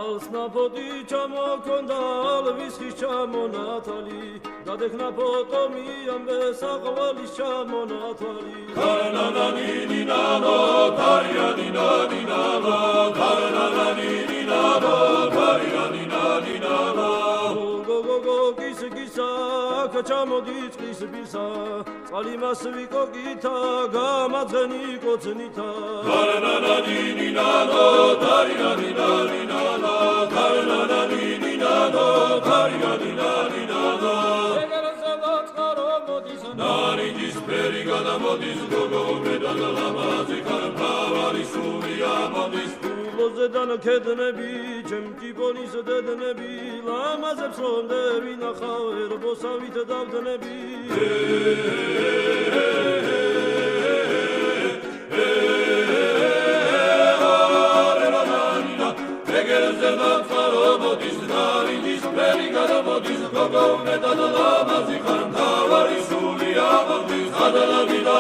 ალსნაფოდი ჩამოქონდა ალვისხის ჩამონათალი გადექნა ფოტომი ამბე საყვალის ჩამონათალი ქარანანინინანო ქარიანინანინანო ქარანანინინანო ქარიანინანინანო გოგოგოგოგისგისა ჩამოდი წყლის ბისა წყალი მას ვიკოგითა გამაძენი კოცნითა ქარანანინინანო ქარიანინანინანო ქარანანინინანო ქარიანინანინანო ნარიჯის ფერი გადამოდის გოგო მედალა ლამაზი ქარფავარი სულია მოდის ულოზედან ქედნები ჩემკიპონის დედნები ლამაზებს რომდები ნახავ ერბოსავით დავდნები მოდის ნარიჯის ფერი გადამოდის გოგო მედალა ლამაზი ქარფავარი სულია მოდის ადალავიდა